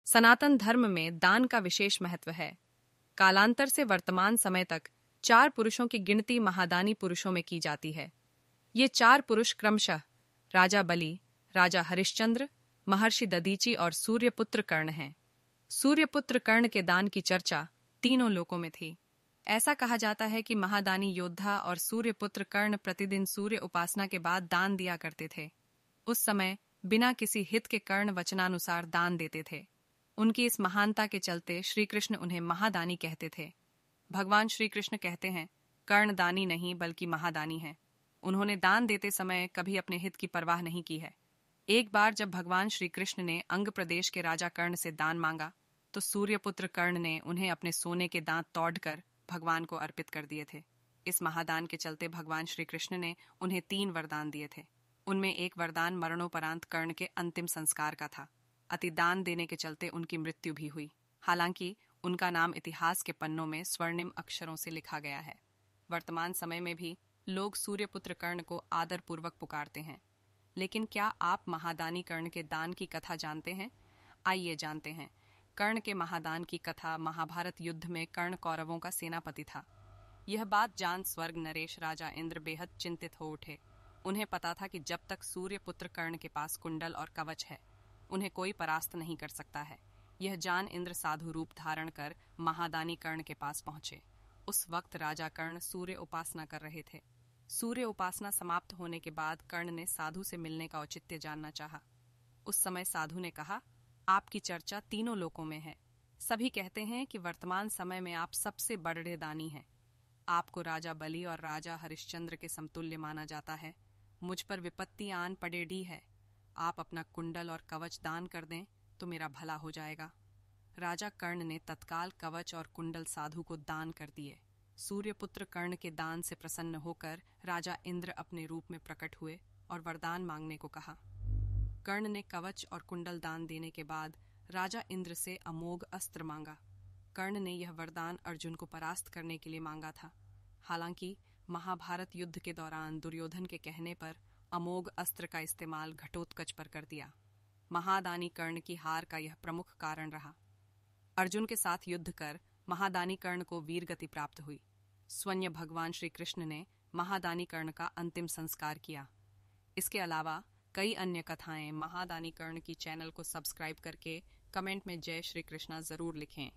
सनातन धर्म में दान का विशेष महत्व है। कालांतर से वर्तमान समय तक 4 पुरुषों की गिनती महादानी पुरुषों में की जाती है। ये 4 पुरुष क्रमशः राजा बलि, राजा हरिश्चंद्र, महर्षि दधीचि और सूर्यपुत्र कर्ण हैं। सूर्यपुत्र कर्ण के दान की चर्चा तीनों लोकों में थी। ऐसा कहा जाता है कि महादानी योद्धा और सूर्यपुत्र कर्ण प्रतिदिन सूर्य उपासना के बाद दान दिया करते थे। उस समय बिना किसी हित के कर्ण वचनानुसार दान देते थे। उनकी इस महानता के चलते श्री कृष्ण उन्हें महादानी कहते थे। भगवान श्री कृष्ण कहते हैं, कर्ण दानी नहीं बल्कि महादानी है। उन्होंने दान देते समय कभी अपने हित की परवाह नहीं की है। एक बार जब भगवान श्री कृष्ण ने अंग प्रदेश के राजा कर्ण से दान मांगा तो सूर्यपुत्र कर्ण ने उन्हें अपने सोने के दांत तोड़कर भगवान को अर्पित कर दिए थे। इस महादान के चलते भगवान श्री कृष्ण ने उन्हें 3 वरदान दिए थे। उनमें एक वरदान मरणोपरांत कर्ण के अंतिम संस्कार का था। अति दान देने के चलते उनकी मृत्यु भी हुई। हालांकि उनका नाम इतिहास के पन्नों में स्वर्णिम अक्षरों से लिखा गया है। वर्तमान समय में भी लोग सूर्यपुत्र कर्ण को आदरपूर्वक पुकारते हैं। लेकिन क्या आप महादानी कर्ण के दान की कथा जानते हैं? आइए जानते हैं। कर्ण के महादान की कथा महाभारत युद्ध में कर्ण कौरवों का सेनापति था। यह बात जान स्वर्ग नरेश राजा इंद्र बेहद चिंतित हो उठे। उन्हें पता था कि जब तक सूर्यपुत्र कर्ण के पास कुंडल और कवच है, उन्हें कोई परास्त नहीं कर सकता है। यह जान इंद्र साधु रूप धारण कर महादानी कर्ण के पास पहुंचे। उस वक्त राजा कर्ण सूर्य उपासना कर रहे थे। सूर्य उपासना समाप्त होने के बाद कर्ण ने साधु से मिलने का औचित्य जानना चाहा। उस समय साधु ने कहा, आपकी चर्चा तीनों लोकों में है। सभी कहते हैं कि वर्तमान समय में आप सबसे बड़े दानी हैं। आपको राजा बलि और राजा हरिश्चंद्र के समतुल्य माना जाता है। मुझ पर विपत्ति आन पड़ेड़ी है। आप अपना कुंडल और कवच दान कर दें तो मेरा भला हो जाएगा। राजा कर्ण ने तत्काल कवच और कुंडल साधु को दान कर दिए। सूर्यपुत्र कर्ण के दान से प्रसन्न होकर राजा इंद्र अपने रूप में प्रकट हुए और वरदान मांगने को कहा। कर्ण ने कवच और कुंडल दान देने के बाद राजा इंद्र से अमोघ अस्त्र मांगा। कर्ण ने यह वरदान अर्जुन को परास्त करने के लिए मांगा था। हालांकि महाभारत युद्ध के दौरान दुर्योधन के कहने पर अमोघ अस्त्र का इस्तेमाल घटोत्कच पर कर दिया। महादानी कर्ण की हार का यह प्रमुख कारण रहा। अर्जुन के साथ युद्ध कर महादानी कर्ण को वीर गति प्राप्त हुई। स्वयं भगवान श्री कृष्ण ने महादानी कर्ण का अंतिम संस्कार किया। इसके अलावा कई अन्य कथाएं महादानी कर्ण की चैनल को सब्सक्राइब करके कमेंट में जय श्री कृष्णा जरूर लिखें।